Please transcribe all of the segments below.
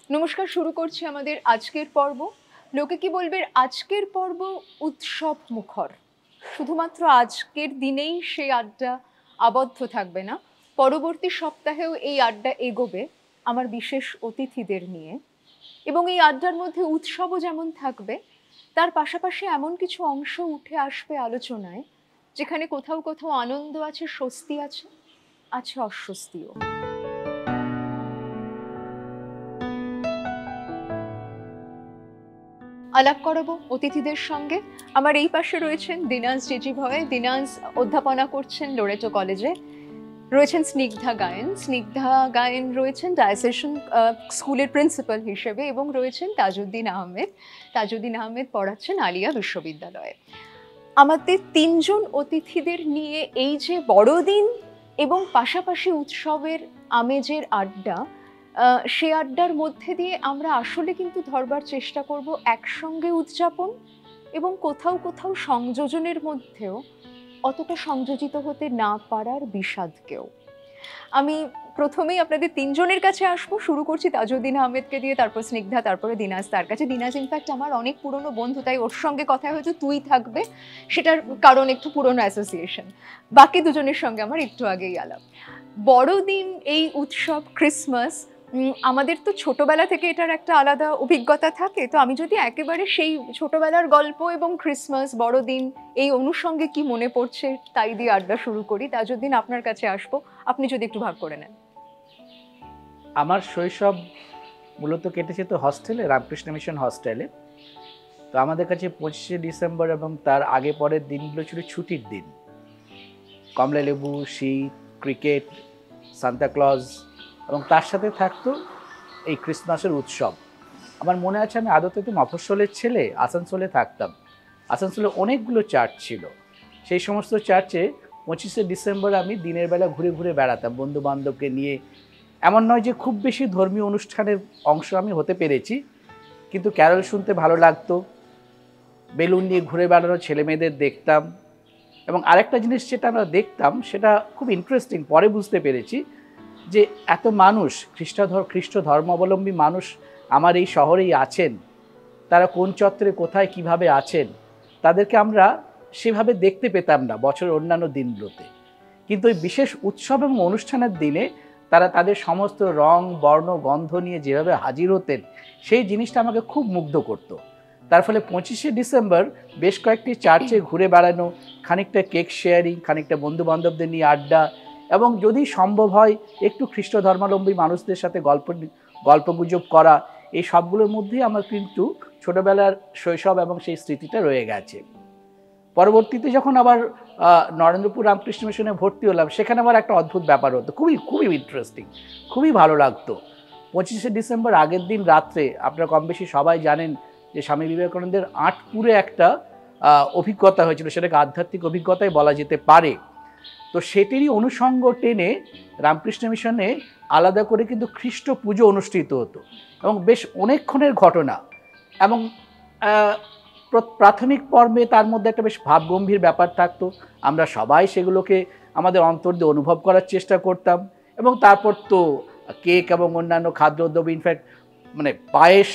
নমস্কার, শুরু করছি আমাদের আজকের পর্ব। লোকে কি বলবে আজকের পর্ব উৎসব মুখর। শুধুমাত্র আজকের দিনেই সেই আড্ডা আবদ্ধ থাকবে না, পরবর্তী সপ্তাহেও এই আড্ডা এগোবে আমার বিশেষ অতিথিদের নিয়ে। এবং এই আড্ডার মধ্যে উৎসবও যেমন থাকবে, তার পাশাপাশি এমন কিছু অংশ উঠে আসবে আলোচনায় যেখানে কোথাও কোথাও আনন্দ আছে, স্বস্তি আছে, আছে অস্বস্তিও। আলাপ করাবো অতিথিদের সঙ্গে। আমার এই পাশে রয়েছেন দিনাজ জিজিভয়। দিনাজ অধ্যাপনা করছেন লোরেটো কলেজে। রয়েছেন স্নিগ্ধা গায়েন। স্নিগ্ধা গায়েন রয়েছেন ডায়াসেশন স্কুলের প্রিন্সিপাল হিসেবে, এবং রয়েছেন তাজউদ্দিন আহমেদ। তাজউদ্দিন আহমেদ পড়াচ্ছেন আলিয়া বিশ্ববিদ্যালয়ে। আমাদের তিনজন অতিথিদের নিয়ে এই যে বড়দিন এবং পাশাপাশি উৎসবের আমেজের আড্ডা, সে আড্ডার মধ্যে দিয়ে আমরা আসলে কিন্তু ধরবার চেষ্টা করব একসঙ্গে উদযাপন এবং কোথাও কোথাও সংযোজনের মধ্যেও অতটা সংযোজিত হতে না পারার বিষাদকেও। আমি প্রথমেই আপনাদের তিনজনের কাছে আসবো। শুরু করছি তাজউদ্দিন আহমেদকে দিয়ে, তারপর স্নিগ্ধা, তারপরে দিনাজ তার কাছে। দিনাজ ইনফ্যাক্ট আমার অনেক পুরনো বন্ধু, তাই ওর সঙ্গে কথা হয়তো তুই থাকবে, সেটার কারণ একটু পুরনো অ্যাসোসিয়েশন। বাকি দুজনের সঙ্গে আমার একটু আগেই আলাপ। বড়দিন, এই উৎসব, ক্রিসমাস, আমাদের তো ছোটবেলা থেকে এটার একটা আলাদা অভিজ্ঞতা থাকে। তো আমি যদি একেবারে সেই ছোটবেলার গল্প এবং ক্রিসমাস, বড়দিন, এই অনুষঙ্গে কি মনে পড়ছে তাই দিয়ে আড্ডা শুরু করি। তাজউদ্দিন, আপনার কাছে আসবো, আপনি যদি একটু ভাগ করে নেন। আমার শৈশব মূলত কেটেছে তো হস্টেলে, রামকৃষ্ণ মিশন হস্টেলে। তো আমাদের কাছে 25শে ডিসেম্বর এবং তার আগে পরের দিনগুলো ছিল ছুটির দিন। কমলালেবু, শীত, ক্রিকেট, সান্তাক্লজ, এবং তার সাথে থাকতো এই ক্রিসমাসের উৎসব। আমার মনে আছে আমি আদতে তো মফস্বলের ছেলে, আসানসোলে থাকতাম। আসানসোলে অনেকগুলো চার্চ ছিল। সেই সমস্ত চার্চে 25শে ডিসেম্বর আমি দিনের বেলা ঘুরে ঘুরে বেড়াতাম বন্ধু বান্ধবকে নিয়ে। এমন নয় যে খুব বেশি ধর্মীয় অনুষ্ঠানের অংশ আমি হতে পেরেছি, কিন্তু ক্যারল শুনতে ভালো লাগতো, বেলুন নিয়ে ঘুরে বেড়ানো ছেলে মেয়েদের দেখতাম। এবং আরেকটা জিনিস যেটা আমরা দেখতাম, সেটা খুব ইন্টারেস্টিং, পরে বুঝতে পেরেছি যে এত মানুষ, খ্রিস্ট ধর্মাবলম্বী মানুষ আমার এই শহরেই আছেন। তারা কোন চত্বরে কোথায় কিভাবে আছেন, তাদেরকে আমরা সেভাবে দেখতে পেতাম না বছরের অন্যান্য দিনগুলোতে। কিন্তু ওই বিশেষ উৎসব এবং অনুষ্ঠানের দিনে তারা তাদের সমস্ত রং, বর্ণ, গন্ধ নিয়ে যেভাবে হাজির হতেন, সেই জিনিসটা আমাকে খুব মুগ্ধ করত। তার ফলে 25শে ডিসেম্বর বেশ কয়েকটি চার্চে ঘুরে বেড়ানো, খানিকটা কেক শেয়ারিং, খানিকটা বন্ধু বান্ধবদের নিয়ে আড্ডা, এবং যদি সম্ভব হয় একটু খ্রিস্ট ধর্মাবলম্বী মানুষদের সাথে গল্পগুজব করা, এই সবগুলোর মধ্যেই আমার কিন্তু ছোটোবেলার শৈশব এবং সেই স্মৃতিটা রয়ে গেছে। পরবর্তীতে যখন আবার নরেন্দ্রপুর রামকৃষ্ণ মিশনে ভর্তি হলাম, সেখানে আবার একটা অদ্ভুত ব্যাপার হতো, খুবই খুবই ইন্টারেস্টিং, খুবই ভালো লাগতো। 25শে ডিসেম্বর আগের দিন রাত্রে, আপনারা কম বেশি সবাই জানেন যে স্বামী বিবেকানন্দের আঁটপুরে একটা অভিজ্ঞতা হয়েছিল, সেটাকে আধ্যাত্মিক অভিজ্ঞতাই বলা যেতে পারে। তো সেটিরই অনুষঙ্গ টেনে রামকৃষ্ণ মিশনে আলাদা করে কিন্তু খ্রিস্ট পুজো অনুষ্ঠিত হতো, এবং বেশ অনেকক্ষণের ঘটনা। এবং প্রাথমিক পর্বে তার মধ্যে একটা বেশ ভাবগম্ভীর ব্যাপার থাকতো। আমরা সবাই সেগুলোকে আমাদের অন্তর দিয়ে অনুভব করার চেষ্টা করতাম। এবং তারপর তো কেক এবং অন্যান্য খাদ্যদ্রব্য, ইনফ্যাক্ট মানে পায়েস,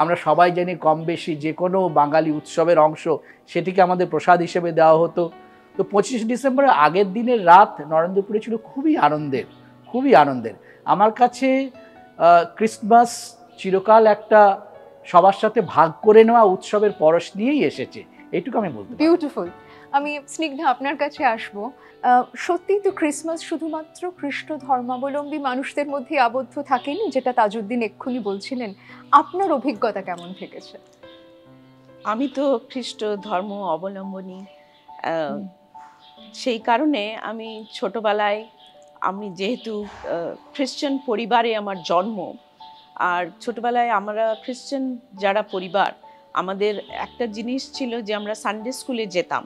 আমরা সবাই জানি কম বেশি যে কোনো বাঙালি উৎসবের অংশ, সেটিকে আমাদের প্রসাদ হিসেবে দেওয়া হতো। তো 25শে ডিসেম্বরের আগের দিনের রাত নরেন্দ্রপুরে ছিল খুবই আনন্দের, খুবই আনন্দের। আমার কাছে ক্রিসমাস চিরকাল একটা সবার সাথে ভাগ করে নেওয়া উৎসবের পরশ নিয়েই এসেছে, এইটুকু আমি বলতে পারি। বিউটিফুল। আমি স্নিগ্ধা আপনার কাছে আসবো। সত্যিই তো ক্রিসমাস শুধুমাত্র খ্রিস্ট ধর্মাবলম্বী মানুষদের মধ্যে আবদ্ধ থাকেনি, যেটা তাজউদ্দিন এক্ষুনি বলছিলেন। আপনার অভিজ্ঞতা কেমন থেকেছে? আমি তো খ্রিস্ট ধর্ম অবলম্বনী, সেই কারণে আমি ছোটবেলায়, আমি যেহেতু খ্রিশ্চান পরিবারে আমার জন্ম, আর ছোটবেলায় আমরা খ্রিশ্চান যারা পরিবার, আমাদের একটা জিনিস ছিল যে আমরা সানডে স্কুলে যেতাম।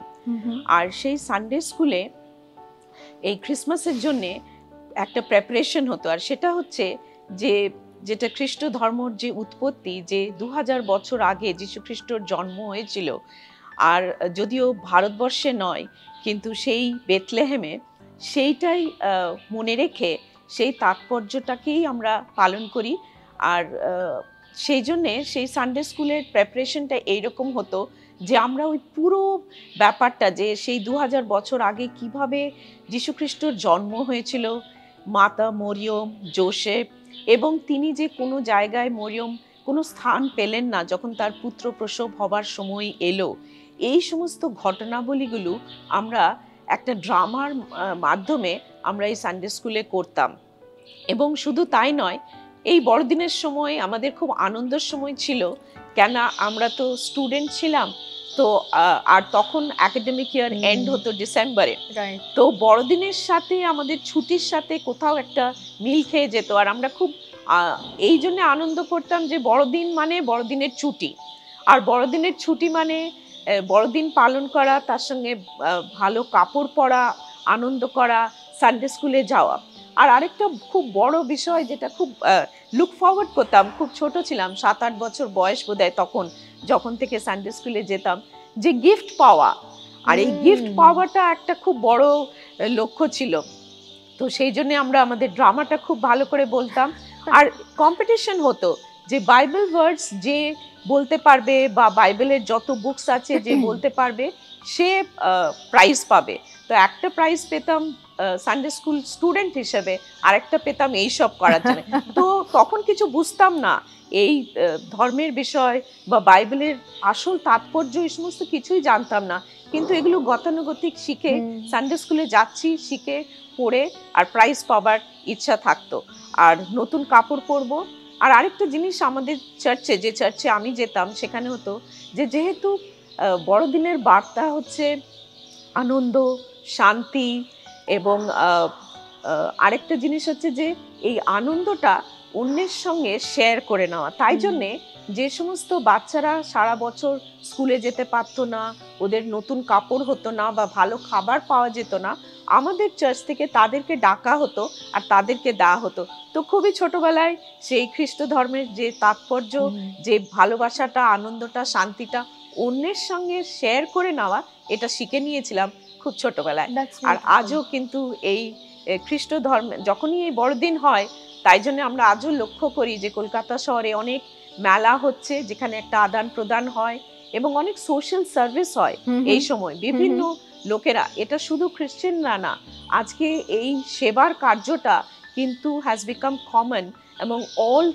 আর সেই সানডে স্কুলে এই ক্রিসমাসের জন্যে একটা প্রেপারেশন হতো, আর সেটা হচ্ছে যে যেটা খ্রিস্ট ধর্মর যে উৎপত্তি, যে 2000 বছর আগে যীশু খ্রিস্টর জন্ম হয়েছিল, আর যদিও ভারতবর্ষে নয় কিন্তু সেই বেথলেহেমে, সেইটাই মনে রেখে সেই তাৎপর্যটাকেই আমরা পালন করি। আর সেই জন্যে সেই সানডে স্কুলের প্রেপারেশনটা এইরকম হতো যে আমরা ওই পুরো ব্যাপারটা যে সেই 2000 বছর আগে কিভাবে যীশুখ্রিস্টর জন্ম হয়েছিল, মাতা মরিয়ম, যোসেফ, এবং তিনি যে কোনো জায়গায় মরিয়ম কোনো স্থান পেলেন না যখন তার পুত্র প্রসব হবার সময় এলো, এই সমস্ত ঘটনাবলীগুলো আমরা একটা ড্রামার মাধ্যমে আমরা এই সানডে স্কুলে করতাম। এবং শুধু তাই নয়, এই বড়দিনের সময় আমাদের খুব আনন্দের সময় ছিল, কেন আমরা তো স্টুডেন্ট ছিলাম, তো আর তখন একাডেমিক ইয়ার এন্ড হতো ডিসেম্বরে, তো বড়দিনের সাথে আমাদের ছুটির সাথে কোথাও একটা মিল খেয়ে যেত। আর আমরা খুব এই জন্য আনন্দ করতাম যে বড়দিন মানে বড়দিনের ছুটি, আর বড়দিনের ছুটি মানে বড়দিন পালন করা, তার সঙ্গে ভালো কাপড় পরা, আনন্দ করা, সানডে স্কুলে যাওয়া। আর আরেকটা খুব বড় বিষয় যেটা খুব লুক ফরওয়ার্ড করতাম, খুব ছোট ছিলাম, 7-8 বছর বয়স বোধহয় তখন, যখন থেকে সানডে স্কুলে যেতাম, যে গিফট পাওয়া। আর এই গিফট পাওয়াটা একটা খুব বড় লক্ষ্য ছিল। তো সেই জন্য আমরা আমাদের ড্রামাটা খুব ভালো করে বলতাম। আর কম্পিটিশন হতো যে বাইবেল ওয়ার্ডস যে বলতে পারবে বা বাইবেলের যত বুকস আছে যে বলতে পারবে সে প্রাইজ পাবে। তো একটা প্রাইজ পেতাম সানডে স্কুল স্টুডেন্ট হিসেবে, আরেকটা পেতাম এইসব করার জন্য। তো তখন কিছু বুঝতাম না এই ধর্মের বিষয় বা বাইবেলের আসল তাৎপর্য, এই সমস্ত কিছুই জানতাম না, কিন্তু এগুলো গতানুগতিক শিখে সানডে স্কুলে যাচ্ছি, শিখে পড়ে আর প্রাইজ পাবার ইচ্ছা থাকতো, আর নতুন কাপড় পরবো। আর আরেকটা জিনিস আমাদের চার্চে, যে চার্চে আমি যেতাম, সেখানে হতো যে যেহেতু বড়দিনের বার্তা হচ্ছে আনন্দ, শান্তি, এবং আরেকটা জিনিস হচ্ছে যে এই আনন্দটা অন্যের সঙ্গে শেয়ার করে নেওয়া। তাই জন্যে যে সমস্ত বাচ্চারা সারা বছর স্কুলে যেতে পারতো না, ওদের নতুন কাপড় হতো না বা ভালো খাবার পাওয়া যেত না, আমাদের চার্চ থেকে তাদেরকে ডাকা হতো আর তাদেরকে দেওয়া হতো। তো খুবই ছোটবেলায় সেই খ্রিস্ট ধর্মের যে তাৎপর্য, যে ভালোবাসাটা, আনন্দটা, শান্তিটা অন্যের সঙ্গে শেয়ার করে নেওয়া, এটা শিখে নিয়েছিলাম খুব ছোটবেলায়। আর আজও কিন্তু এই খ্রিস্ট ধর্মে যখনই এই বড়দিন হয়, তাই জন্য আমরা আজও লক্ষ্য করি যে কলকাতা শহরে অনেক মেলা হচ্ছে, যেখানে একটা আদান প্রদান হয় এবং অনেক সোশ্যাল সার্ভিস হয় এই সময়। বিভিন্ন লোকেরা, এটা শুধু খ্রিস্টানরা না, আজকে এই সেবার কার্যটা কিন্তু হ্যাজ বিকাম কমন এবং অল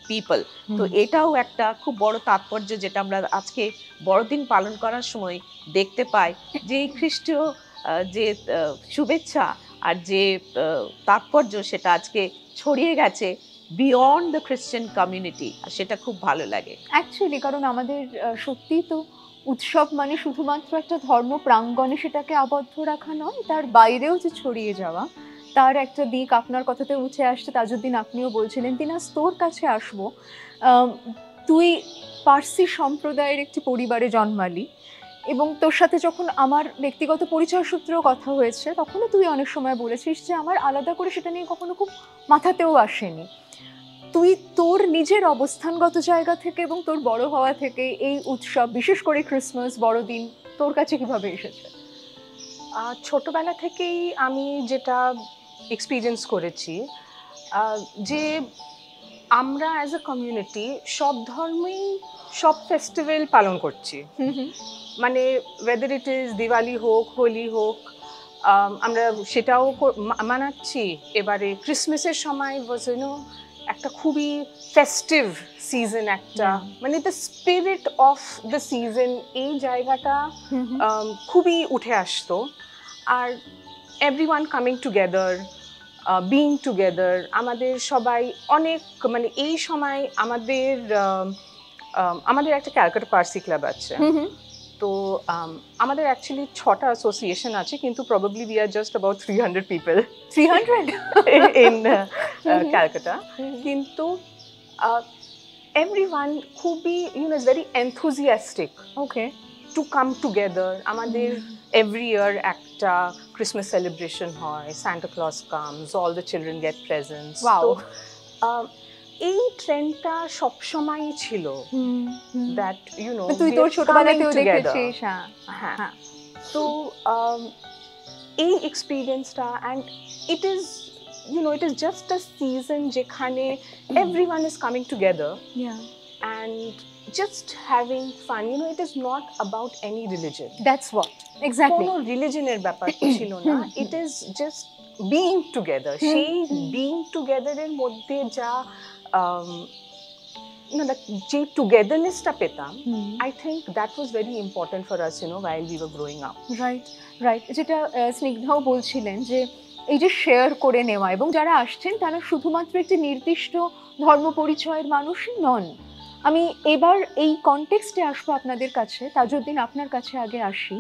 পিপল। তো এটাও একটা খুব বড় তাৎপর্য, যেটা আমরা আজকে বড়দিন পালন করার সময় দেখতে পাই, যে এই খ্রিস্টীয় যে শুভেচ্ছা আর যে তাৎপর্য, সেটা আজকে ছড়িয়ে গেছে বিয়ন্ড দ্য খ্রিস্টান কমিউনিটি, আর সেটা খুব ভালো লাগে অ্যাকচুয়ালি। কারণ আমাদের সত্যিই তো উৎসব মানে শুধুমাত্র একটা ধর্ম প্রাঙ্গণে সেটাকে আবদ্ধ রাখা নয়, তার বাইরেও যে ছড়িয়ে যাওয়া, তার একটা দিক আপনার কথাতে উঠে আসছে। তাজউদ্দিন, আপনিও বলছিলেন, দিনাজ তোর কাছে আসবো। তুই পার্সি সম্প্রদায়ের একটি পরিবারে জন্মালি, এবং তোর সাথে যখন আমার ব্যক্তিগত পরিচয় সূত্রেও কথা হয়েছে, তখনও তুই অনেক সময় বলেছিস যে আমার আলাদা করে সেটা নিয়ে কখনো খুব মাথাতেও আসেনি। তুই তোর নিজের অবস্থানগত জায়গা থেকে এবং তোর বড় হওয়া থেকে এই উৎসব, বিশেষ করে ক্রিসমাস, বড়দিন, তোর কাছে কিভাবে এসেছে? ছোটবেলা থেকেই আমি যেটা এক্সপিরিয়েন্স করেছি, যে আমরা অ্যাজ এ কমিউনিটি সব ধর্মেই সব ফেস্টিভ্যাল পালন করছি। মানে ওয়েদার ইট ইজ দিওয়ালি হোক, হোলি হোক, আমরা সেটাও মানাচ্ছি। এবারে ক্রিসমাসের সময় ওয়াজ একটা খুবই ফেস্টিভ সিজন, একটা মানে the spirit of the season, এই জায়গাটা খুবই উঠে আসতো। আর everyone coming together, being together, আমাদের সবাই অনেক, মানে এই সময় আমাদের একটা ক্যালকাটা পার্সি ক্লাব আছে। তো আমাদের অ্যাকচুয়ালি 6টা অ্যাসোসিয়েশন আছে, কিন্তু probably we are just about 300 people 300 in Calcutta. কিন্তু এভরিওয়ান খুবই very enthusiastic okay to come together. আমাদের এভরি ইয়ার একটা ক্রিসমাস সেলিব্রেশন হয়, Santa Claus comes, all the children get presents. Wow, এই ট্রেন্ডটা সবসময়ই ছিল, দ্যাট তুই তোর ছোটবেলাতেও দেখেছিস। হ্যাঁ, তো এই এক্সপিরিয়েন্সটা, and it is you know, it is just a season যেখানে everyone is coming together and just having fun. You know, it is not about any religion. That's what exactly. কোনো রিলিজনের ব্যাপার ছিল না, it is just being together. সেই being টুগেদারের মধ্যে যা যে টুগেদারনেসটা পেতাম, I think that was very important for us, you know, while we were growing up. Right right, যেটা স্নিগ্ধাও বলছিলেন যে এই যে শেয়ার করে নেওয়া, এবং যারা আসছেন তারা শুধুমাত্র একটি নির্দিষ্ট ধর্ম পরিচয়ের মানুষই নন। আমি এবার এই কনটেক্সটে আসবো আপনাদের কাছে। তাজউদ্দিন, আপনার কাছে আগে আসি।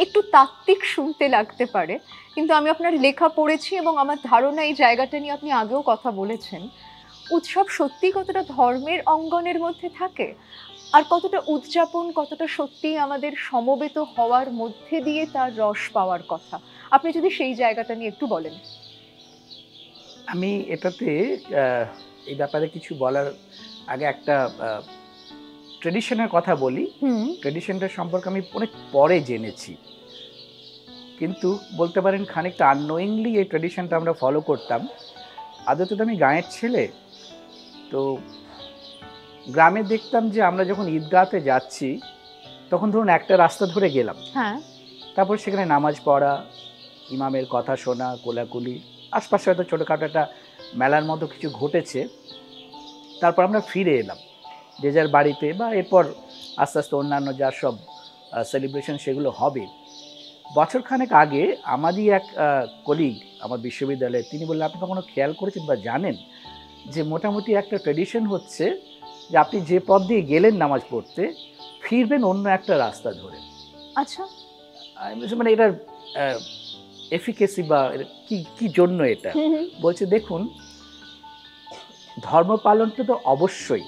একটু তাত্ত্বিক শুনতে লাগতে পারে, কিন্তু আমি আপনার লেখা পড়েছি এবং আমার ধারণা এই জায়গাটা নিয়ে আপনি আগেও কথা বলেছেন। উৎসব সত্যি কতটা ধর্মের অঙ্গনের মধ্যে থাকে, আর কতটা উদযাপন, কতটা সত্যি আমাদের সমবেত হওয়ার মধ্যে দিয়ে তার রস পাওয়ার কথা, আপনি যদি সেই জায়গাটা নিয়ে একটু বলেন। আমি এটাতে এই ব্যাপারে কিছু বলার আগে একটা ট্রেডিশনের কথা বলি। ট্রেডিশনটা সম্পর্কে আমি অনেক পরে জেনেছি, কিন্তু বলতে পারেন খানিকটা আননোয়িংলি এই ট্রেডিশনটা আমরা ফলো করতাম। আদতে তো আমি গাঁয়ের ছেলে, তো গ্রামে দেখতাম যে আমরা যখন ঈদগাহতে যাচ্ছি তখন ধরুন একটা রাস্তা ধরে গেলাম, হ্যাঁ, তারপর সেখানে নামাজ পড়া, ইমামের কথা শোনা, কোলাকুলি, আশপাশে হয়তো ছোটোখাটো একটা মেলার মতো কিছু ঘটেছে, তারপর আমরা ফিরে এলাম যে যার বাড়িতে, বা এরপর আস্তে আস্তে অন্যান্য যা সব সেলিব্রেশন সেগুলো হবে। বছরখানেক আগে আমারই এক কলিগ আমার বিশ্ববিদ্যালয়ে, তিনি বললেন, আপনি কখনো খেয়াল করেছেন বা জানেন যে মোটামুটি একটা ট্রেডিশন হচ্ছে যে আপনি যে পথ দিয়ে গেলেন নামাজ পড়তে, ফিরবেন অন্য একটা রাস্তা ধরে। আচ্ছা, মানে এটার এফিকেসি বা কি জন্য এটা বলছে, দেখুন, ধর্ম পালনটা তো অবশ্যই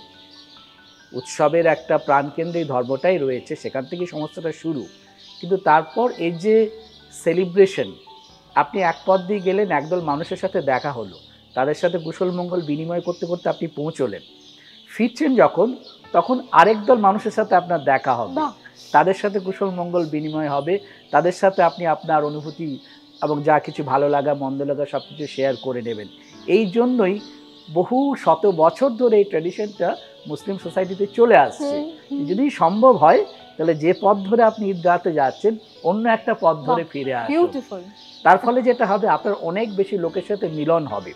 উৎসবের একটা প্রাণকেন্দ্রে ধর্মটাই রয়েছে, সেখান থেকে সমস্তটা শুরু, কিন্তু তারপর এই যে সেলিব্রেশন, আপনি এক পথ দিয়ে গেলেন, একদল মানুষের সাথে দেখা হলো, তাদের সাথে কুশল মঙ্গল বিনিময় করতে করতে আপনি পৌঁছলেন, ফিরছেন যখন, তখন আরেক দল মানুষের সাথে আপনার দেখা হবে, তাদের সাথে কুশল মঙ্গল বিনিময় হবে, তাদের সাথে আপনি আপনার অনুভূতি এবং যা কিছু ভালো লাগা মন্দ লাগা সব কিছু শেয়ার করে নেবেন। এই জন্যই বহু শত বছর ধরে এই ট্র্যাডিশনটা মুসলিম সোসাইটিতে চলে আসছে। যদি সম্ভব হয় তাহলে যে পথ ধরে আপনি ঈদগাহতে যাচ্ছেন, অন্য একটা পথ ধরে ফিরে আসুন। তার ফলে যেটা হবে, আপনার অনেক বেশি লোকের সাথে মিলন হবে,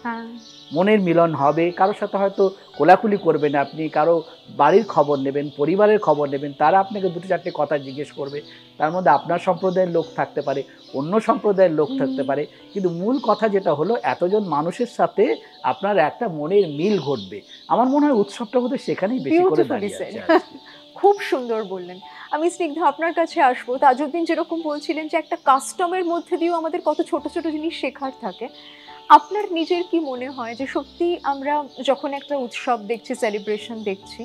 মনের মিলন হবে। কারোর সাথে হয়তো কোলাকুলি করবেন, আপনি কারো বাড়ির খবর নেবেন, পরিবারের খবর নেবেন, তারা আপনাকে দুটো চারটে কথা জিজ্ঞেস করবে, তার মধ্যে আপনার সম্প্রদায়ের লোক থাকতে পারে, অন্য সম্প্রদায়ের লোক থাকতে পারে, কিন্তু মূল কথা যেটা হলো, এতজন মানুষের সাথে আপনার একটা মনের মিল ঘটবে। আমার মনে হয় উৎসবটা বোধহয় সেখানেই বেশি করে দাঁড়িয়ে আছে। খুব সুন্দর বললেন। আমি স্নিগ্ধা আপনার কাছে আসবো। তাজউদ্দিন যেরকম বলছিলেন যে একটা কাস্টমের মধ্যে দিয়েও আমাদের কত ছোট ছোট জিনিস শেখার থাকে, আপনার নিজের কি মনে হয় যে সত্যি আমরা যখন একটা উৎসব দেখছি, সেলিব্রেশন দেখছি,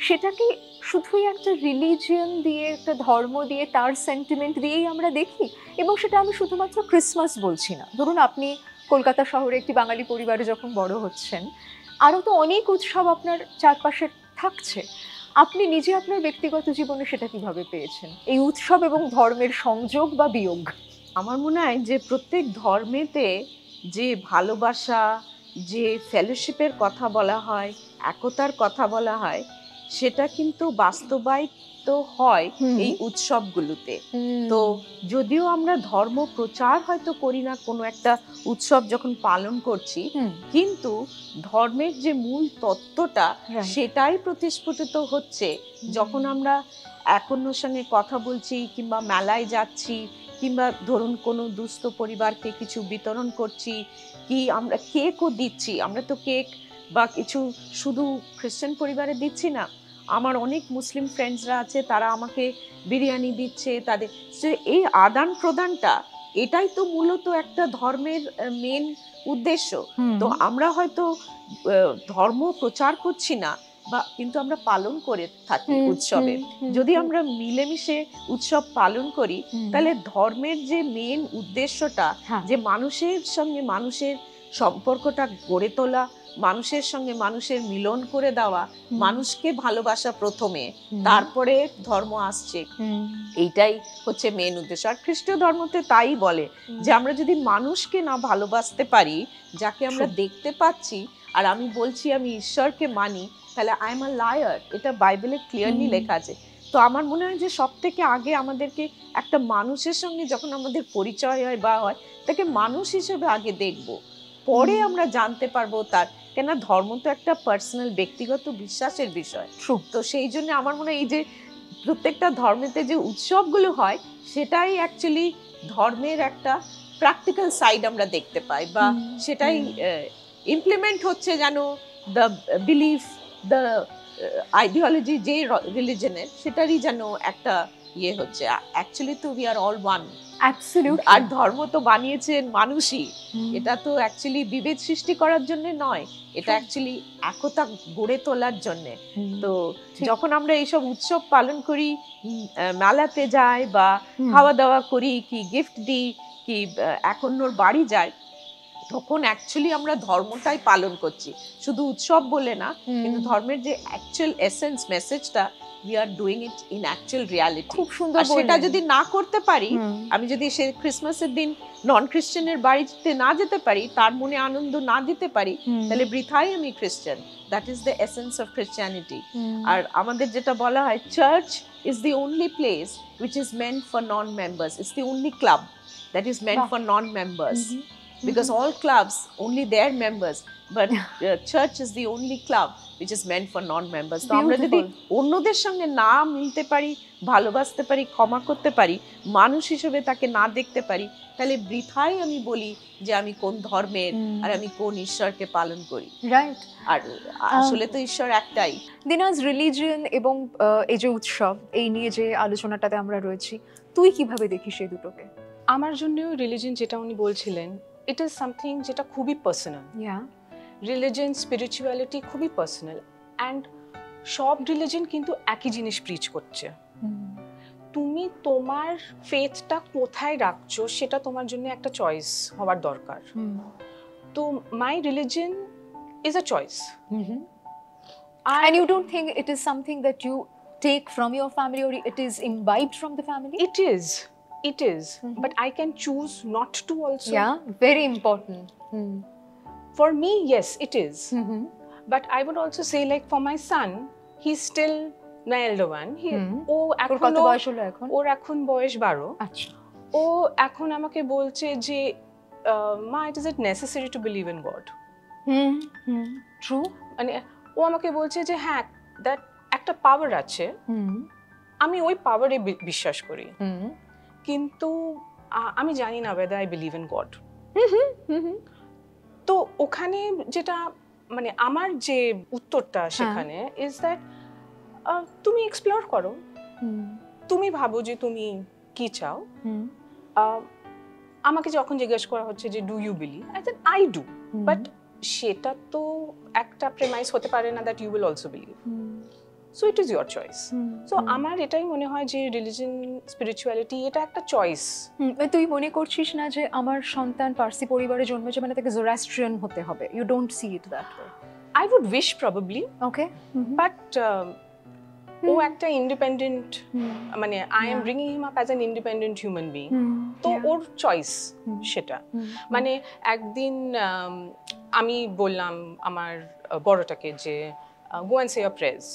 সেটা কি শুধুই একটা রিলিজিয়ন দিয়ে, একটা ধর্ম দিয়ে, তার সেন্টিমেন্ট দিয়েই আমরা দেখি? এবং সেটা আমি শুধুমাত্র ক্রিসমাস বলছি না, ধরুন আপনি কলকাতা শহরে একটি বাঙালি পরিবারে যখন বড় হচ্ছেন, আরও তো অনেক উৎসব আপনার চারপাশে থাকছে। আপনি নিজে আপনার ব্যক্তিগত জীবনে সেটা কিভাবে পেয়েছেন, এই উৎসব এবং ধর্মের সংযোগ বা বিয়োগ? আমার মনে হয় যে প্রত্যেক ধর্মেতে যে ভালোবাসা, যে ফেলোশিপের কথা বলা হয়, একতার কথা বলা হয়, সেটা কিন্তু বাস্তবায়িত হয় এই উৎসবগুলোতে। তো যদিও আমরা ধর্ম প্রচার হয়তো করি না কোনো একটা উৎসব যখন পালন করছি, কিন্তু ধর্মের যে মূল তত্ত্বটা সেটাই প্রতিস্ফুটিত হচ্ছে যখন আমরা এক অন্যের সঙ্গে কথা বলছি, কিংবা মেলায় যাচ্ছি, কিংবা ধরুন কোনো দুস্থ পরিবারকে কিছু বিতরণ করছি, কি আমরা কেকও দিচ্ছি। আমরা তো কেক বা কিছু শুধু খ্রিস্টান পরিবারে দিচ্ছি না, আমার অনেক মুসলিম ফ্রেন্ডসরা আছে, তারা আমাকে বিরিয়ানি দিচ্ছে। তাদের এই আদান প্রদানটা, এটাই তো মূলত একটা ধর্মের মেন উদ্দেশ্য। তো আমরা হয়তো ধর্ম প্রচার করছি না, বা কিন্তু আমরা পালন করে থাকি উৎসবে। যদি আমরা মিলেমিশে উৎসব পালন করি, তাহলে ধর্মের যে মেন উদ্দেশ্যটা, যে মানুষের সঙ্গে মানুষের সম্পর্কটা গড়ে তোলা, মানুষের সঙ্গে মানুষের মিলন করে দেওয়া, মানুষকে ভালোবাসা প্রথমে, তারপরে ধর্ম আসছে, এইটাই হচ্ছে মেন উদ্দেশ্য। আর খ্রিস্টীয় ধর্মতে তাই বলে যে আমরা যদি মানুষকে না ভালোবাসতে পারি, যাকে আমরা দেখতে পাচ্ছি, আর আমি বলছি আমি ঈশ্বরকে মানি, তাহলে আই এম আ লায়ার, এটা বাইবেলে ক্লিয়ারলি লেখা আছে। তো আমার মনে হয় যে সব থেকে আগে আমাদেরকে একটা মানুষের সঙ্গে যখন আমাদের পরিচয় হয় বা হয়, তাকে মানুষ হিসেবে আগে দেখব, পরে আমরা জানতে পারবো তার, কেন ধর্ম তো একটা পার্সোনাল ব্যক্তিগত বিশ্বাসের বিষয়। তো সেই জন্য আমার মনে হয় এই যে প্রত্যেকটা ধর্মেতে যে উৎসবগুলো হয়, সেটাই অ্যাকচুয়ালি ধর্মের একটা প্র্যাকটিক্যাল সাইড আমরা দেখতে পাই, বা সেটাই ইমপ্লিমেন্ট হচ্ছে, যেন দ্য বিলিফ, দ্য আইডিওলজি যে রিলিজনের, সেটারই যেন একটা ইয়ে হচ্ছে। অ্যাকচুয়ালি তো we are all one. Absolutely. আর ধর্ম তো বানিয়েছেন মানুষই, এটা তো অ্যাকচুয়ালি বিভেদ সৃষ্টি করার জন্য নয়, এটা অ্যাকচুয়ালি একতা গড়ে তোলার জন্য। তো যখন আমরা এইসব উৎসব পালন করি, মেলাতে যাই বা খাওয়া দাওয়া করি, কি গিফট দিই, কি এক অন্যর বাড়ি যাই, তখন অ্যাকচুয়ালি আমরা ধর্মটাই পালন করছি, শুধু উৎসব বলে না, কিন্তু ধর্মের যে অ্যাকচুয়াল এসেন্স, মেসেজটা, we are doing it in actual reality। খুব সুন্দর আর সেটা বললেন। যদি না করতে পারি, আমি যদি সে ক্রিসমাসের দিন নন খ্রিস্টানের বাড়িতে না যেতে পারি, তার মনে আনন্দ না দিতে পারি, তাহলে বৃথাই আমি খ্রিস্টান। That is the essence of Christianity. আর আমাদের যেটা বলা হয়, church is the only place which is meant for non-members, it's the only club that is meant for non-members, because all clubs only their members, but church is the only club which is meant for non-members. তো আমরা যদি অন্যদের সঙ্গে না মিলতে পারি, ভালোবাসতে পারি, ক্ষমা করতে পারি, মানুষ হিসেবে তাকে না দেখতে পারি, তাহলে বৃথাই আমি বলি যে আমি কোন ধর্মের আর আমি কোন ঈশ্বরকে পালন করি। রাইট। আর আসলে তো ঈশ্বর একটাই। দিনাজ, রিলিজিয়ন এবং এই যে উৎসব, এই নিয়ে যে আলোচনাটাতে আমরা রয়েছি, তুই কিভাবে দেখিস এই দুটোকে? আমার জন্যও রিলিজিয়ন, যেটা উনি বলছিলেন, ইট ইজ সামথিং যেটা খুবই পার্সোনাল। রিলিজিয়ন, স্পিরিচুয়ালিটি খুবই পার্সোনাল, অ্যান্ড সব রিলিজিয়ন কিন্তু একই জিনিস প্রিচ করছে। তুমি তোমার ফেথটা কোথায় রাখছো, সেটা তোমার জন্য একটা চয়েস হওয়ার দরকার। তো মাই religion is a choice. And you don't think it is something that you take from your family, or it is imbibed from the family? It is, but I can choose not to also. Yeah, very important. For me, yes, it is. But I would also say, like for my son, he's still my elder one. ও কত বয়স হলো এখন? ওর এখন বয়স 12। আচ্ছা। ও এখন আমাকে বলছে যে মা, it is it necessary to believe in God? True. মানে ও আমাকে বলছে যে হ্যাঁ, দ্যাট একটা পাওয়ার আছে, আমি ওই পাওয়ারে বিশ্বাস করি, কিন্তু আমি জানি না whether I believe in God. তো ওখানে যেটা, মানে আমার যে উত্তরটা সেখানে ইজ দ্যাট তুমি এক্সপ্লোর করো, তুমি ভাবো যে তুমি কি চাও। আমাকে যখন জিজ্ঞেস করা হচ্ছে যে do you believe, I said I do, but সেটা তো একটা প্রেমাইস হতে পারে না that you will also believe. So it is your choice. So আমার এটাই মনে হয় যে রিলিজিয়ন, স্পিরিচুয়ালিটি এটা একটা চয়েস। তুই মনে করছিস না যে আমার সন্তান পার্সি পরিবারে জন্মেছে মানে তাকে জোরাস্ট্রিয়ান হতে হবে? You don't see it that way? I would wish probably, okay, but ও একটা ইন্ডিপেন্ডেন্ট, মানে I am bringing him up as an independent human being. তো ওর চয়েস সেটা। মানে একদিন আমি বললাম আমার বড়টাকে যে go and say your prayers.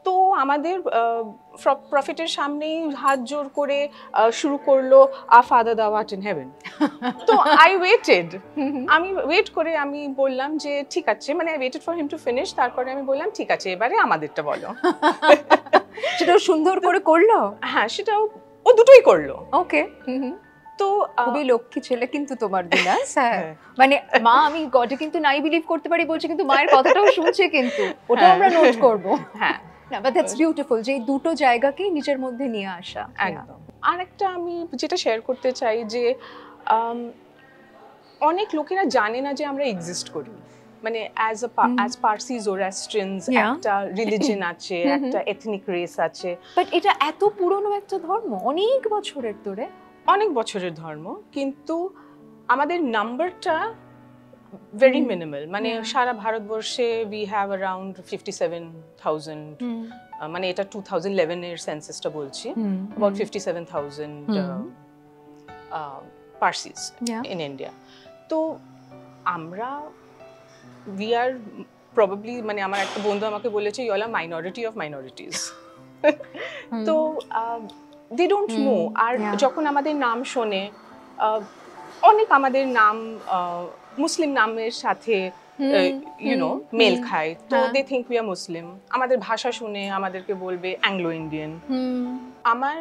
তো আমাদের প্রফিটের সামনেই হাত জোর করে শুরু করলো আ father the art in heaven. তো আই ওয়েটেড, আমি ওয়েট করে আমি বললাম যে ঠিক আছে, মানে I waited for him to finish, তারপরে আমি বললাম ঠিক আছে এবারে আমাদেরটা বলো। সেটাও সুন্দর করে করলো। হ্যাঁ, সেটাও ও দুটোই করলো। ওকে। তো খুবই লক্ষ্মী ছেলে কিন্তু তোমার দিনাজ। হ্যাঁ, মানে মা আমি গডে কিন্তু নাই বিলিভ করতে পারি বলছে, কিন্তু মায়ের কথাটাও শুনছে, কিন্তু ওটা আমরা নোট করব। হ্যাঁ, না, বাট দ্যাটস বিউটিফুল যে দুটো জায়গাকেই নিজের মধ্যে নিয়ে আসা। একদম। আরেকটা আমি যেটা শেয়ার করতে চাই যে অনেক লোকেরা জানে না যে আমরা এক্সিস্ট করি, মানে অ্যাজ পার্সি জোরাস্ট্রিয়ানস একটা রিলিজিয়ন আছে, একটা এথনিক রেস আছে। বাট এটা এত পুরনো একটা ধর্ম, অনেক বছরের ধরে, অনেক বছরের ধর্ম, কিন্তু আমাদের নাম্বারটা ভেরি মিনিমাল, মানে সারা ভারতবর্ষে উই হ্যাভ অ্যারাউন্ড 57,000, মানে এটা 2011 এর সেন্সাসটা বলছি, about 57,000 Parsis in India. তো আমরা we are probably, মানে আমার একটা বন্ধু আমাকে বলেছে you all are minority of minorities. তো they don't know. আর যখন আমাদের নাম শোনে, অনেক আমাদের নাম মুসলিম নামের সাথে ইউ নো মেল খায়, তো দে থিঙ্ক উই আর মুসলিম। আমাদের ভাষা শুনে আমাদেরকে বলবে অ্যাংলো ইন্ডিয়ান। আমার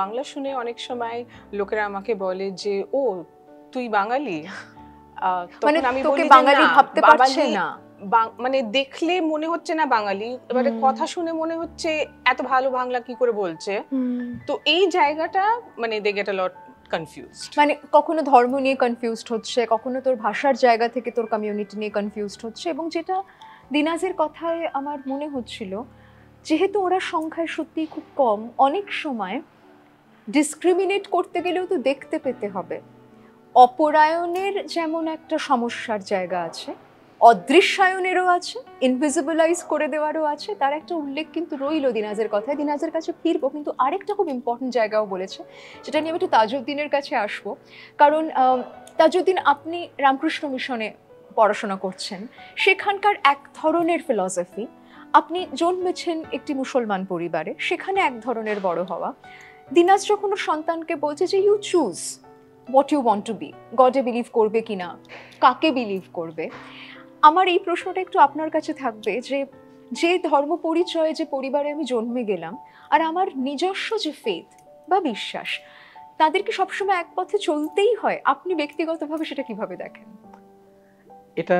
বাংলা শুনে অনেক সময় লোকেরা আমাকে বলে যে ও তুই বাঙালি, মানে তখন আমি তোকে বলি বাঙালি ভাবতে পারছে না, মানে দেখলে মনে হচ্ছে না বাঙালি, এবারে কথা শুনে মনে হচ্ছে এত ভালো বাংলা কি করে বলছে। তো এই জায়গাটা মানে they get a lot confused, মানে কখনো ধর্ম নিয়ে কনফিউজড হচ্ছে, কখনো তোর ভাষার জায়গা থেকে তোর কমিউনিটি নিয়ে কনফিউজড হচ্ছে। এবং যেটা দিনাজের কথায় আমার মনে হচ্ছিল, যেহেতু ওরা সংখ্যায় সত্যিই খুব কম, অনেক সময় ডিসক্রিমিনেট করতে গেলেও তো দেখতে পেতে হবে। অপরায়ণের যেমন একটা সমস্যার জায়গা আছে, অদৃশ্যায়নেরও আছে, ইনভিজিবলাইজ করে দেওয়ারও আছে। তার একটা উল্লেখ কিন্তু রইল দিনাজের কথায়, দিনাজের কাছে ফিরবো। কিন্তু আরেকটা খুব ইম্পর্টেন্ট জায়গাও বলেছে, যেটা নিয়ে আমি একটু তাজউদ্দিনের কাছে আসবো। কারণ তাজউদ্দিন, আপনি রামকৃষ্ণ মিশনে পড়াশোনা করছেন, সেখানকার এক ধরনের ফিলসফি, আপনি জন্মেছেন একটি মুসলমান পরিবারে, সেখানে এক ধরনের বড় হওয়া। দিনাজ যখন ওর সন্তানকে বলছে যে you choose what you want to be, গডে বিলিভ করবে কিনা, কাকে বিলিভ করবে, আমার এই প্রশ্নটা একটু আপনার কাছে থাকবে যে যে ধর্ম পরিচয়ে যে পরিবারে আমি জন্মে গেলাম, আর আমার নিজস্ব যে ফেথ বা বিশ্বাস, তাদেরকে সবসময় এক পথে চলতেই হয়? আপনি ব্যক্তিগতভাবে সেটা কিভাবে দেখেন? এটা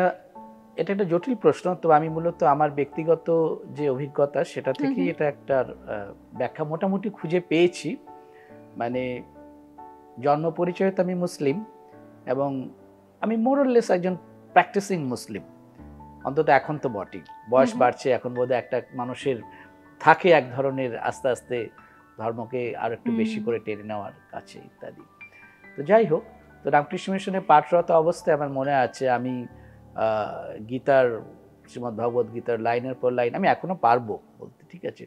একটা জটিল প্রশ্ন। তো আমি মূলত আমার ব্যক্তিগত যে অভিজ্ঞতা সেটা থেকেই এটা একটা ব্যাখ্যা মোটামুটি খুঁজে পেয়েছি। মানে জন্ম পরিচয়ে তো আমি মুসলিম, এবং আমি মোরলেস একজন প্র্যাকটিসিং মুসলিম, অন্তত এখন তো বটেই। বয়স বাড়ছে, এখন বোধহয় একটা মানুষের থাকে এক ধরনের আস্তে আস্তে ধর্মকে আর একটু বেশি করে টেনে নেওয়ার কাছে ইত্যাদি। তো যাই হোক, তো রামকৃষ্ণ মিশনে পাঠরত অবস্থায় আমার মনে আছে আমি গীতার, শ্রীমদ্ ভগবত গীতার লাইনের পর লাইন আমি এখনো পারবো বলতে, ঠিক আছে,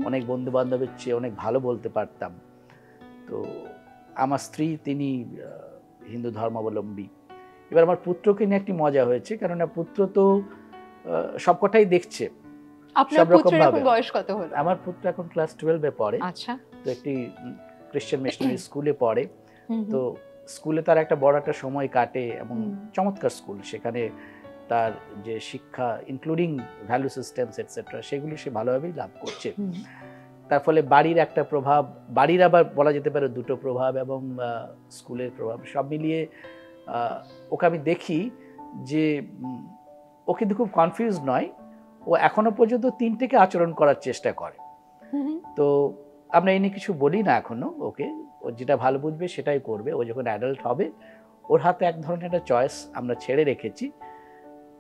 অনেক বন্ধু বান্ধবের চেয়ে অনেক ভালো বলতে পারতাম। তো আমার স্ত্রী, তিনি হিন্দু ধর্মাবলম্বী। এবার আমার পুত্রকে নিয়ে একটি মজা হয়েছে, কারণ পুত্র তো সবকটাই দেখছে। আপনার পুত্রের এখন বয়স কত হলো? আমার পুত্র এখন ক্লাস 12 এ পড়ে। আচ্ছা। তো একটি খ্রিস্টান মিশনারি স্কুলে পড়ে। তো স্কুলে তার একটা বড় একটা সময় কাটে, এবং চমৎকার স্কুল। সেখানে তার যে শিক্ষা, ইনক্লুডিং ভ্যালু সিস্টেমস এটসেট্রা, সেগুলি সে ভালোভাবেই লাভ করছে। তার ফলে বাড়ির একটা প্রভাব, বাড়ির আবার বলা যেতে পারে দুটো প্রভাব, এবং স্কুলের প্রভাব, সব মিলিয়ে ওকে আমি দেখি যে ও কিন্তু খুব কনফিউজ নয়। ও এখনো পর্যন্ত 3টেকে আচরণ করার চেষ্টা করে। তো আমরা এই নিয়ে কিছু বলি না এখনো ওকে, ও যেটা ভালো বুঝবে সেটাই করবে। ও যখন অ্যাডাল্ট হবে, ওর হাতে এক ধরনের একটা চয়েস আমরা ছেড়ে রেখেছি।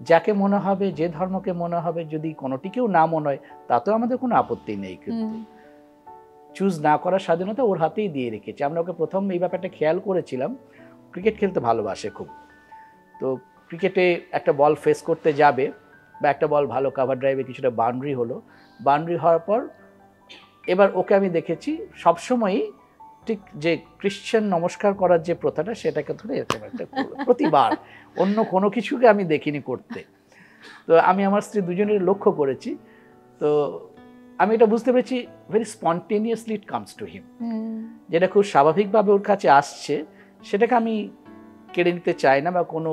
যাকে মনে হবে, যে ধর্মকে মনে হবে, যদি কোনোটিকেও না মনে হয়, তাতেও আমাদের কোনো আপত্তি নেই, কিন্তু চুজ না করার স্বাধীনতা ওর হাতেই দিয়ে রেখেছি। আমরা ওকে প্রথম এই ব্যাপারটা খেয়াল করেছিলাম, ক্রিকেট খেলতে ভালোবাসে খুব। তো ক্রিকেটে একটা বল ফেস করতে যাবে, বা একটা বল ভালো কাভার ড্রাইভে কিছুটা বাউন্ডারি হলো, বাউন্ডারি হওয়ার পর এবার ওকে আমি দেখেছি সবসময়ই ঠিক যে খ্রিশ্চান নমস্কার করার যে প্রথাটা, সেটাকে ধরে এরকম একটা প্রতিবার, অন্য কোনো কিছুকে আমি দেখিনি করতে। তো আমি আমার স্ত্রী দুজনের লক্ষ্য করেছি। তো আমি এটা বুঝতে পেরেছি, very spontaneously it comes to him, যেটা খুব স্বাভাবিকভাবে ওর কাছে আসছে, সেটাকে আমি কেড়ে নিতে চাই না, বা কোনো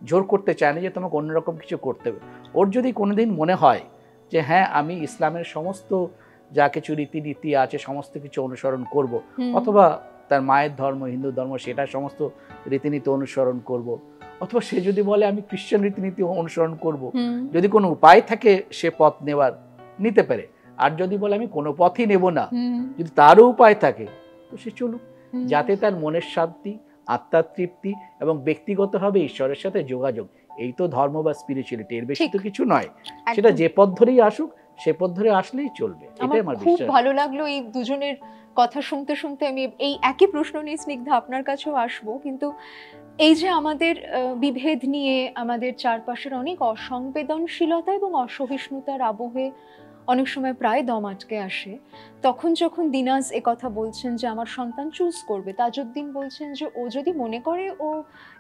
জোর করতে চাই না যে তোমাকে অন্যরকম কিছু করতে হবে। ওর যদি কোনোদিন মনে হয় যে হ্যাঁ আমি ইসলামের সমস্ত যা কিছু রীতিনীতি আছে সমস্ত কিছু অনুসরণ করব, অথবা তার মায়ের ধর্ম হিন্দু ধর্ম সেটা সমস্ত রীতিনীতি অনুসরণ করব, অথবা সে যদি বলে আমি খ্রিস্টান রীতিনীতি অনুসরণ করব, যদি কোনো উপায় থাকে সে পথ নেওয়ার, নিতে পারে। আর যদি বলে আমি কোনো পথই নেব না, যদি তারও উপায় থাকে, তো সে চলুক, যাতে তার মনের শান্তি, আত্মার তৃপ্তি এবং ব্যক্তিগতভাবে ঈশ্বরের সাথে যোগাযোগ, এই তো ধর্ম বা স্পিরিচুয়ালিটি, এর বেশি তো কিছু নয়। সেটা যে পথ ধরেই আসুক, সে পথ ধরে আসলেই চলবে, এটাই আমার বিশ্বাস। খুব ভালো লাগলো এই দুজনের কথা শুনতে শুনতে। আমি এই একই প্রশ্ন নিয়ে স্নিগ্ধা আপনার কাছেও আসবো, কিন্তু এই যে আমাদের বিভেদ নিয়ে আমাদের চারপাশের অনেক অসংবেদনশীলতা এবং অসহিষ্ণুতার আবহে অনেক সময় প্রায় দম আটকে আসে, তখন যখন দিনাজ কথা বলছেন যে আমার সন্তান চুজ করবে, তাজউদ্দিন বলছেন যে ও যদি মনে করে ও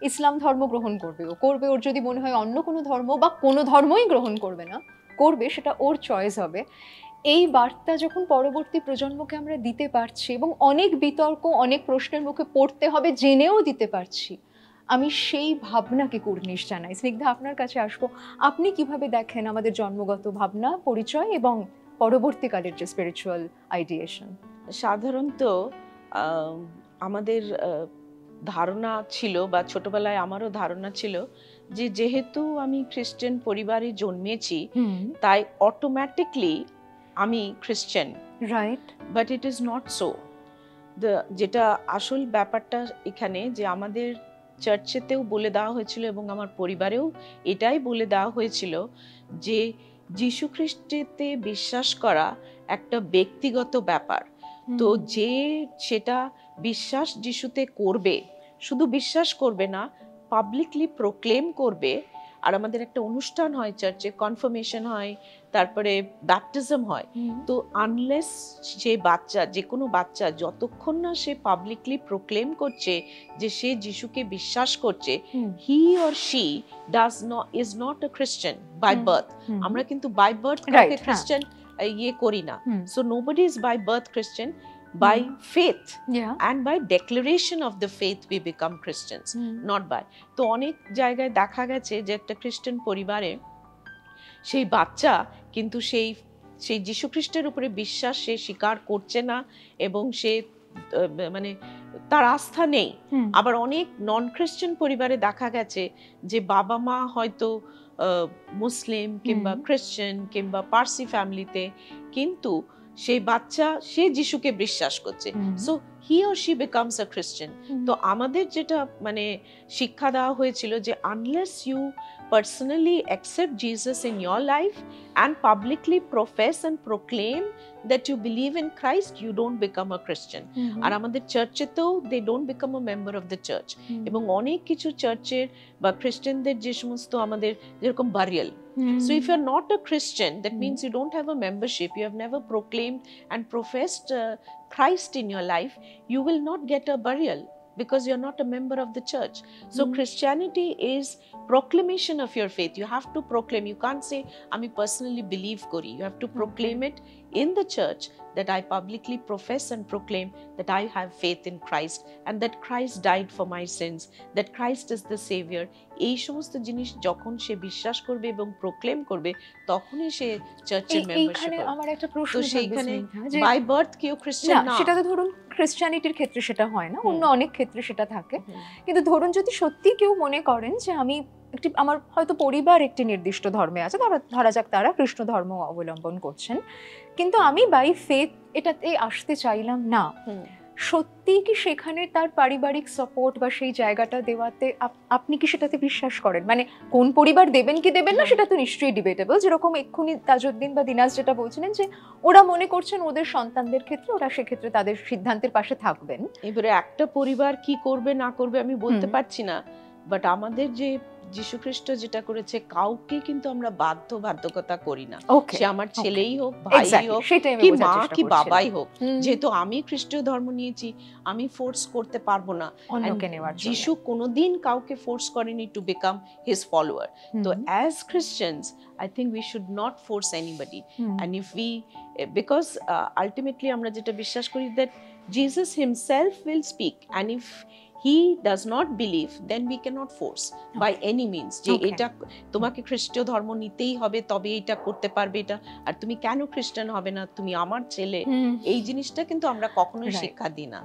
ইসলাম ধর্ম গ্রহণ করবে ও করবে, ওর যদি মনে হয় অন্য কোনো ধর্ম বা কোনো ধর্মই গ্রহণ করবে না, করবে, সেটা ওর চয়েস হবে। এই বার্তা যখন পরবর্তী প্রজন্মকে আমরা দিতে পারছি এবং অনেক বিতর্ক অনেক প্রশ্নের মুখে পড়তে হবে জেনেও দিতে পারছি, আমি সেই ভাবনাকে কুর্নিশ জানাই। স্নিগ্ধা, আপনার কাছে আসবো, আপনি কিভাবে দেখেন আমাদের জন্মগত ভাবনা, পরিচয় এবং পরবর্তীকালের যে স্পিরিচুয়াল আইডিয়েশন? সাধারণত আমাদের ধারণা ছিল, বা ছোটবেলায় আমারও ধারণা ছিল, যে যেহেতু আমি খ্রিস্টান পরিবারে জন্মেছি তাই অটোমেটিকলি আমি খ্রিস্টান, right? But it is not so. যেটা আসল ব্যাপারটা এখানে, যে আমাদের চার্চেতেও বলে দেওয়া হয়েছিল এবং আমার পরিবারেও এটাই বলে দেওয়া হয়েছিল যে যীশু খ্রিস্টেতে বিশ্বাস করা একটা ব্যক্তিগত ব্যাপার। তো যে সেটা বিশ্বাস যিশুতে করবে, শুধু বিশ্বাস করবে না, পাবলিকলি প্রোক্লেম করবে। আর আমাদের একটা অনুষ্ঠান হয় চার্চে, কনফার্মেশন হয়, তারপরে ব্যাপটিজম হয়। তো আনলেস সে বাচ্চা, যে কোনো বাচ্চা যতক্ষণ না সে পাবলিকলি প্রোক্লেম করছে যে সে যিশুকে বিশ্বাস করছে, হি or she is not a খ্রিস্টান বাই বার্থ। আমরা কিন্তু বাই বার্থ কাউকে খ্রিস্টান ইয়ে করি না। So nobody is by birth Christian, by faith and by declaration of the faith we become Christians, not by. তো অনেক জায়গায় দেখা গেছে যে একটা খ্রিস্টান পরিবারে সেই বাচ্চা কিন্তু সেই যীশু খ্রিস্টের উপরে বিশ্বাস সে স্বীকার করছে না এবং সে মানে তার আস্থা নেই। আবার অনেক নন খ্রিস্টান পরিবারে দেখা গেছে যে বাবা মা হয়তো মুসলিম কিংবা খ্রিস্টান কিংবা পার্সি ফ্যামিলিতে, কিন্তু সেই বাচ্চা সে যিশুকে বিশ্বাস করছে, so he or she becomes a Christian. তো আমাদের যেটা মানে শিক্ষা দেওয়া হয়েছিল যে unless you personally accept Jesus in your life and publicly profess and proclaim that you believe in Christ, you don't become a Christian. আর আমাদের চার্চেতেও they don't become a member of the church. এবং অনেক কিছু চার্চের বা খ্রিস্টানদের যে সমস্ত আমাদের যেরকম burial. So if you're not a Christian, that means you don't have a membership, you have never proclaimed and professed Christ in your life, you will not get a burial because you're not a member of the church. So Christianity is proclamation of your faith. You have to proclaim. You can't say আমি personally believe kori. You have to proclaim it in the church that I publicly profess and proclaim that I have faith in Christ and that Christ died for my sins, that Christ is the savior. এই সমস্ত জিনিস যখন সে বিশ্বাস করবে এবং proclaim করবে, তখনই সে চার্চের মেম্বারশিপ হবে। আমার একটা প্রশ্ন, তো সেইখানে বাই বার্থ কেউ খ্রিস্টান না, সেটা তো ধরুন খ্রিস্টানিটির ক্ষেত্রে সেটা হয় না, অন্য অনেক ক্ষেত্রে সেটা থাকে। কিন্তু ধরুন যদি সত্যি কেউ মনে করেন যে আমি আমার হয়তো পরিবার একটি নির্দিষ্ট ধর্মে আছে, ধরা যাক তারা কৃষ্ণ ধর্ম অবলম্বন করছেন, কিন্তু আমি বাই ফেথ এটাতে আসতে চাইলাম না, সত্যি কি সেখানে তার পারিবারিক সাপোর্ট বা সেই জায়গাটা দেওয়াতে আপনি কি সেটাতে বিশ্বাস করেন? মানে কোন পরিবার দেবেন কি দেবেন না সেটা তো নিশ্চয়ই ডিবেটেবল, যেরকম এক্ষুনি তাজউদ্দিন বা দিনাজ যেটা বলছিলেন যে ওরা মনে করছেন ওদের সন্তানদের ক্ষেত্রে ওরা সেক্ষেত্রে তাদের সিদ্ধান্তের পাশে থাকবেন। এবারে একটা পরিবার কি করবে না করবে আমি বলতে পারছি না, বাট আমাদের যে যীশু খ্রিস্ট যেটা করেছে, কাউকে কিন্তু আমরা বাধ্যকতা করি না, সে আমার ছেলেই হোক, ভাই হোক, কি মা কি বাবাই হোক। যেহেতু আমি খ্রিস্টীয় ধর্ম নিয়েছি, আমি ফোর্স করতে পারবো না। যীশু কোনোদিন কাউকে ফোর্স করেনি টু বিকাম হিজ ফলোয়ার। তো as খ্রিস্টানস I think we should not force anybody. And if we, because ultimately আমরা যেটা বিশ্বাস করি that Jesus himself will speak, and if he does not believe, then we cannot force by any means যে এটা তোমাকে খ্রিস্টীয় ধর্ম নিতেই হবে তবে এটা করতে পারবে, এটা আর তুমি কেন খ্রিস্টান হবে না, তুমি আমার ছেলে, এই জিনিসটা কিন্তু আমরা কখনোই শিক্ষা দিই না।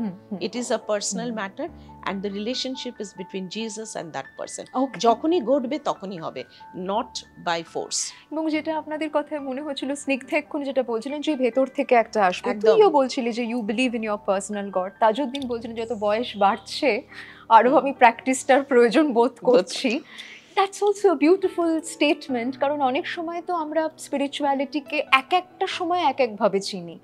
It is a personal matter and the relationship is between Jesus and that person. যখনই ঘটবে তখনই হবে, not by force. এবং যেটা আপনাদের কথায় মনে হচ্ছিল স্নিগ্ধা এক্ষুনি যেটা বলছিলেন যে ভেতর থেকে একটা আসবে, তুইও বলছিলি যে you believe in your personal God, Tajuddin বলছিলেন যত বয়স বাড়ছে আরো আমি প্র্যাকটিসটার প্রয়োজন বোধ করছি। That's also a beautiful statement, কারণ অনেক সময় তো আমরা স্পিরিচুয়ালিটিকে এক একটা সময় এক একভাবে চিনি,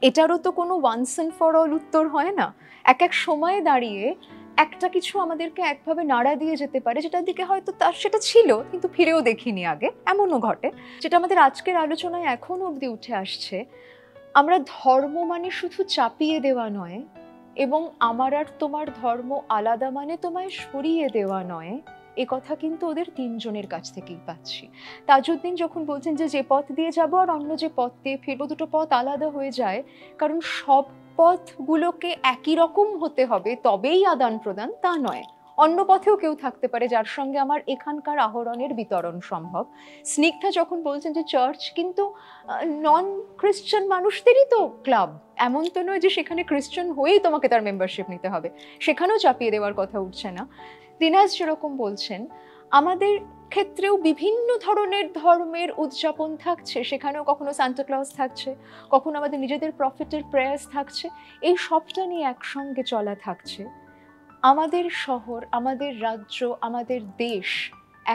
এটারও তো কোনো ওয়ান্স অ্যান্ড ফর অল উত্তর হয় না। এক এক সময়ে দাঁড়িয়ে একটা কিছু আমাদেরকে একভাবে নাড়া দিয়ে যেতে পারে, যেটার দিকে হয়তো তার সেটা ছিল কিন্তু ফিরেও দেখিনি আগে, এমনও ঘটে। যেটা আমাদের আজকের আলোচনায় এখনো অবধি উঠে আসছে, আমরা ধর্ম মানে শুধু চাপিয়ে দেওয়া নয়, এবং আমার আর তোমার ধর্ম আলাদা মানে তোমায় সরিয়ে দেওয়া নয়, এ কথা কিন্তু ওদের তিনজনের কাছ থেকেই পাচ্ছি। তাজউদ্দিন যখন বলছেন যে পথ দিয়ে যাবো আর অন্য যে পথ দিয়ে ফিরবো, দুটো পথ আলাদা হয়ে যায়, কারণ সব পথগুলোকে একই রকম হতে হবে তবেই আদান প্রদান, তা নয়। অন্য পথেও কেউ থাকতে পারে যার সঙ্গে আমার এখানকার আহরণের বিতরণ সম্ভব। স্নিগ্ধা যখন বলছেন যে চার্চ কিন্তু নন খ্রিশ্চান মানুষদেরই তো ক্লাব, এমন তো নয় যে সেখানে খ্রিশ্চান হয়েই তোমাকে তার মেম্বারশিপ নিতে হবে, সেখানেও চাপিয়ে দেওয়ার কথা উঠছে না। দিনাজ যেরকম বলছেন, আমাদের ক্ষেত্রেও বিভিন্ন ধরনের ধর্মের উদযাপন থাকছে, সেখানেও কখনো সান্টা ক্লজ থাকছে, কখনো আমাদের নিজেদের প্রফিটের প্রেয়ার্স থাকছে, এই সবটা নিয়ে একসঙ্গে চলা থাকছে। আমাদের শহর, আমাদের রাজ্য, আমাদের দেশ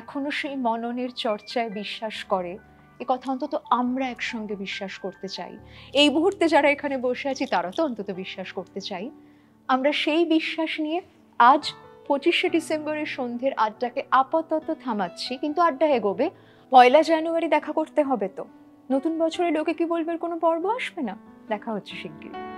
এখনো সেই মননের চর্চায় বিশ্বাস করে, এ কথা অন্তত আমরা একসঙ্গে বিশ্বাস করতে চাই। এই মুহূর্তে যারা এখানে বসে আছি তারা তো অন্তত বিশ্বাস করতে চাই। আমরা সেই বিশ্বাস নিয়ে আজ 25শে ডিসেম্বরের সন্ধ্যের আড্ডাকে আপাতত থামাচ্ছি, কিন্তু আড্ডা এগোবে। 1 জানুয়ারি দেখা করতে হবে তো। নতুন বছরে লোকে কি বলবে কোনো পর্ব আসবে না। দেখা হচ্ছে শিগগিরই।